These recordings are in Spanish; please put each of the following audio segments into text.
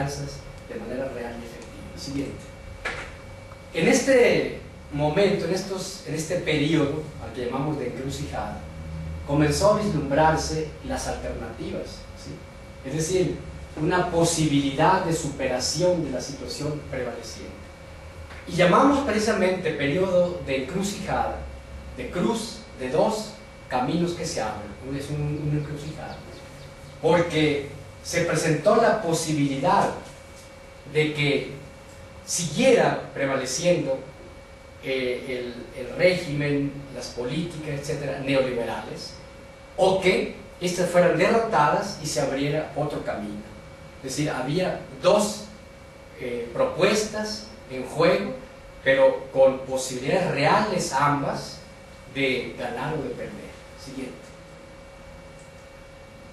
de manera real y efectiva. Siguiente. En este momento, en este periodo al que llamamos de encrucijada, comenzó a vislumbrarse las alternativas, ¿sí? Es decir, una posibilidad de superación de la situación prevaleciente. Y llamamos precisamente periodo de encrucijada, de cruz, de dos caminos que se abren, es una encrucijada, porque se presentó la posibilidad de que siguiera prevaleciendo el régimen, las políticas, etcétera, neoliberales, o que estas fueran derrotadas y se abriera otro camino. Es decir, había dos propuestas en juego, pero con posibilidades reales ambas de ganar o de perder. Siguiente.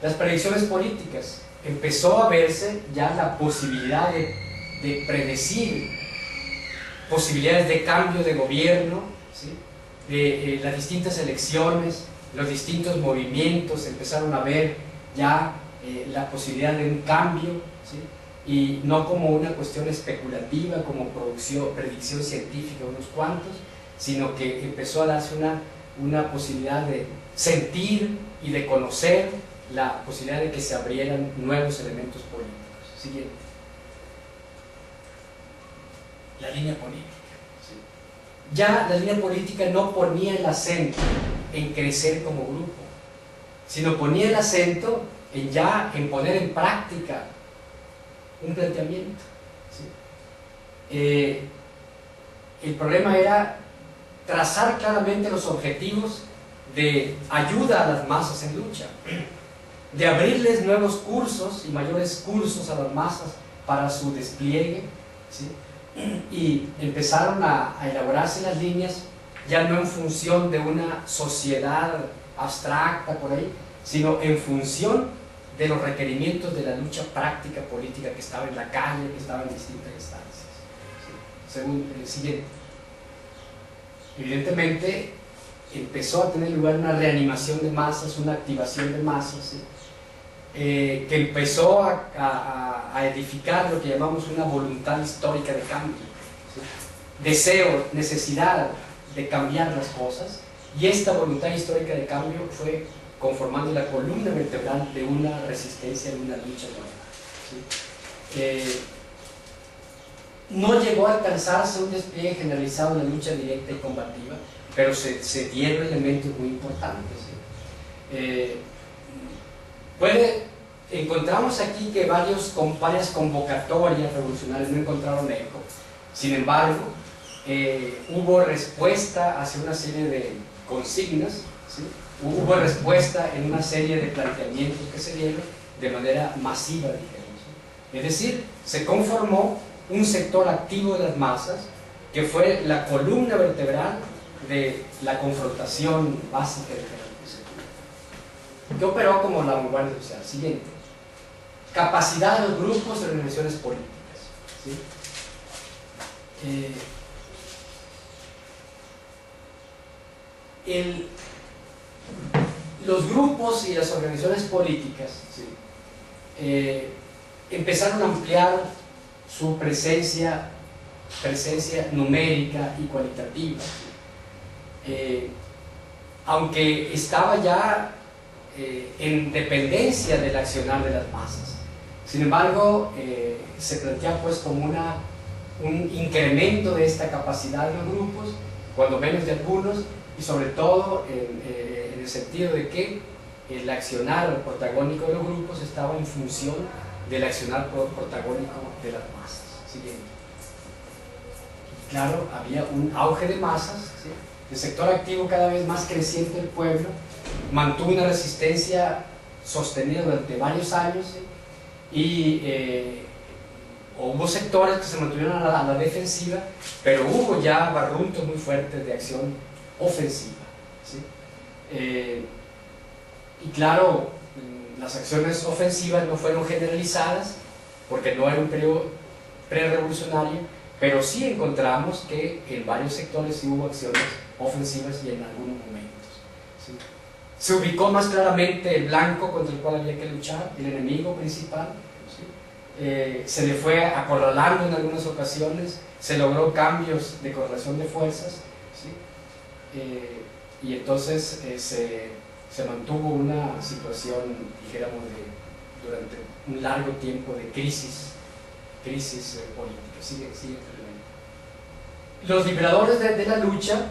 Las predicciones políticas. Empezó a verse ya la posibilidad de predecir posibilidades de cambio de gobierno, ¿sí? De las distintas elecciones, los distintos movimientos, empezaron a ver ya la posibilidad de un cambio, ¿sí? Y no como una cuestión especulativa, como predicción científica de unos cuantos, sino que empezó a darse una posibilidad de sentir y de conocer la posibilidad de que se abrieran nuevos elementos políticos. Siguiente. La línea política. ¿Sí? Ya la línea política no ponía el acento en crecer como grupo, sino ponía el acento en poner en práctica un planteamiento. ¿Sí? El problema era trazar claramente los objetivos de ayuda a las masas en lucha, de abrirles nuevos cursos y mayores cursos a las masas para su despliegue, ¿sí? Y empezaron a elaborarse las líneas ya no en función de una sociedad abstracta por ahí, sino en función de los requerimientos de la lucha práctica política que estaba en la calle, que estaba en distintas instancias. ¿Sí? Según el siguiente. Evidentemente empezó a tener lugar una reanimación de masas, una activación de masas, ¿sí? Que empezó a edificar lo que llamamos una voluntad histórica de cambio, ¿sí? Deseo, necesidad de cambiar las cosas, y esta voluntad histórica de cambio fue conformando la columna vertebral de una resistencia, de una lucha nueva, ¿sí? No llegó a alcanzarse un despliegue generalizado en la lucha directa y combativa, pero se dieron elementos muy importantes, ¿sí? Encontramos aquí que varias convocatorias revolucionarias no encontraron eco. Sin embargo, hubo respuesta hacia una serie de consignas, ¿sí? Hubo respuesta en una serie de planteamientos que se dieron de manera masiva, dijéramos, ¿sí? Es decir, se conformó un sector activo de las masas que fue la columna vertebral de la confrontación básica de la, que operó como la vanguardia social. Siguiente. Capacidad de los grupos y organizaciones políticas, ¿sí? Los grupos y las organizaciones políticas, ¿sí? Empezaron a ampliar su presencia numérica y cualitativa, aunque estaba ya en dependencia del accionar de las masas. Sin embargo, se plantea pues como un incremento de esta capacidad de los grupos, cuando menos de algunos, y sobre todo en el sentido de que el accionar protagónico de los grupos estaba en función del accionar protagónico de las masas. Siguiente. Claro, había un auge de masas, ¿sí? El sector activo cada vez más creciente del pueblo mantuvo una resistencia sostenida durante varios años, ¿sí? Y hubo sectores que se mantuvieron a la defensiva, pero hubo ya barruntos muy fuertes de acción ofensiva, ¿sí? Y claro, las acciones ofensivas no fueron generalizadas porque no era un periodo pre-revolucionario, pero sí encontramos que en varios sectores sí hubo acciones ofensivas y en algunos momentos, ¿sí? Se ubicó más claramente el blanco contra el cual había que luchar, el enemigo principal, ¿sí? se le fue acorralando en algunas ocasiones, se logró cambios de correlación de fuerzas, ¿sí? Y entonces se mantuvo una situación, dijéramos, durante un largo tiempo de crisis política. Sigue los liberadores de la lucha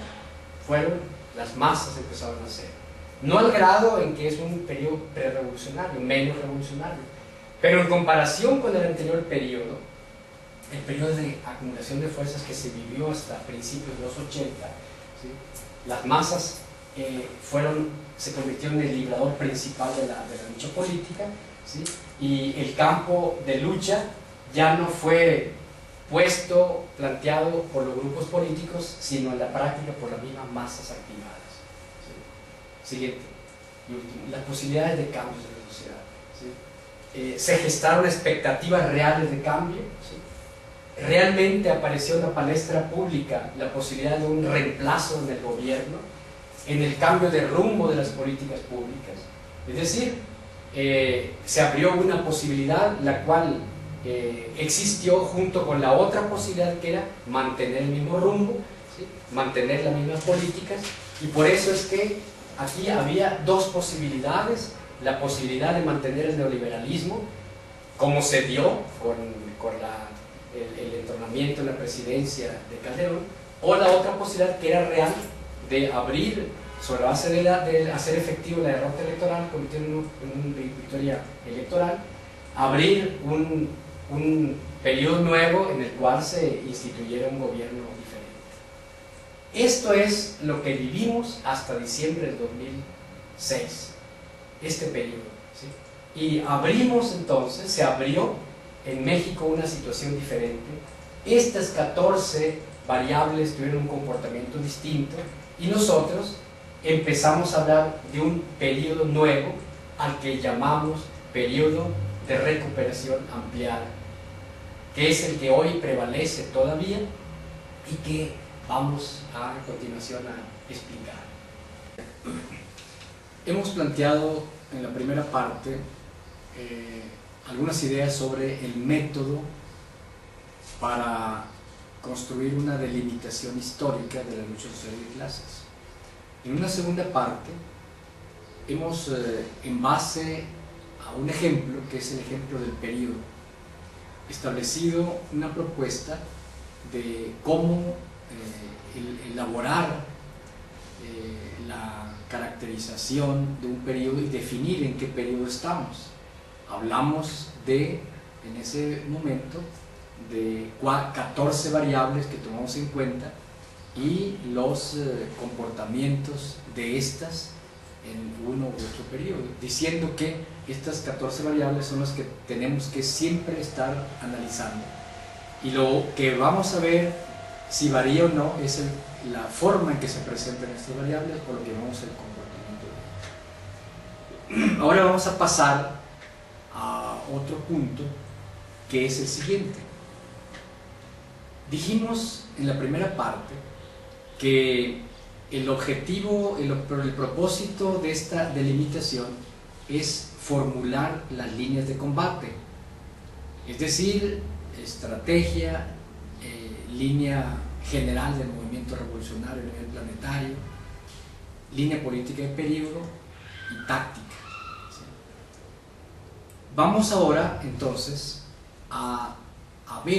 fueron las masas, empezaron a hacer, no al grado en que es un periodo prerevolucionario, menos revolucionario, pero en comparación con el anterior periodo, el periodo de acumulación de fuerzas que se vivió hasta principios de los 80, ¿sí? Las masas se convirtieron en el liberador principal de la lucha política, ¿sí? Y el campo de lucha ya no fue planteado por los grupos políticos, sino en la práctica por las mismas masas activadas, ¿sí? Siguiente y último, las posibilidades de cambios en la sociedad, ¿sí? Se gestaron expectativas reales de cambio, ¿sí? Realmente apareció en la palestra pública la posibilidad de un reemplazo en el gobierno, en el cambio de rumbo de las políticas públicas. Es decir, se abrió una posibilidad la cual existió junto con la otra posibilidad, que era mantener el mismo rumbo, ¿sí? Mantener las mismas políticas, y por eso es que aquí había dos posibilidades: la posibilidad de mantener el neoliberalismo, como se dio con el entronamiento en la presidencia de Calderón, o la otra posibilidad, que era real, de abrir, sobre la base de hacer efectivo la derrota electoral, convirtiendo en una victoria electoral, abrir un periodo nuevo en el cual se instituyera un gobierno diferente. Esto es lo que vivimos hasta diciembre del 2006, este periodo, ¿sí? Y se abrió en México una situación diferente. Estas 14 variables tuvieron un comportamiento distinto, y nosotros empezamos a hablar de un periodo nuevo al que llamamos periodo de recuperación ampliada, que es el que hoy prevalece todavía y que vamos a continuación a explicar. Hemos planteado en la primera parte algunas ideas sobre el método para construir una delimitación histórica de la lucha social de clases. En una segunda parte hemos, en base a un ejemplo, que es el ejemplo del periodo, establecido una propuesta de cómo elaborar la caracterización de un periodo y definir en qué periodo estamos. Hablamos en ese momento, de 14 variables que tomamos en cuenta y los comportamientos de estas en uno u otro periodo, diciendo que estas 14 variables son las que tenemos que siempre estar analizando, y lo que vamos a ver si varía o no es la forma en que se presentan estas variables, o lo que llamamos el comportamiento de ellas. Ahora vamos a pasar a otro punto, que es el siguiente. Dijimos en la primera parte que el objetivo, el propósito de esta delimitación es formular las líneas de combate, es decir, estrategia, línea general del movimiento revolucionario a nivel planetario, línea política de periodo y táctica. ¿Sí? Vamos ahora entonces a ver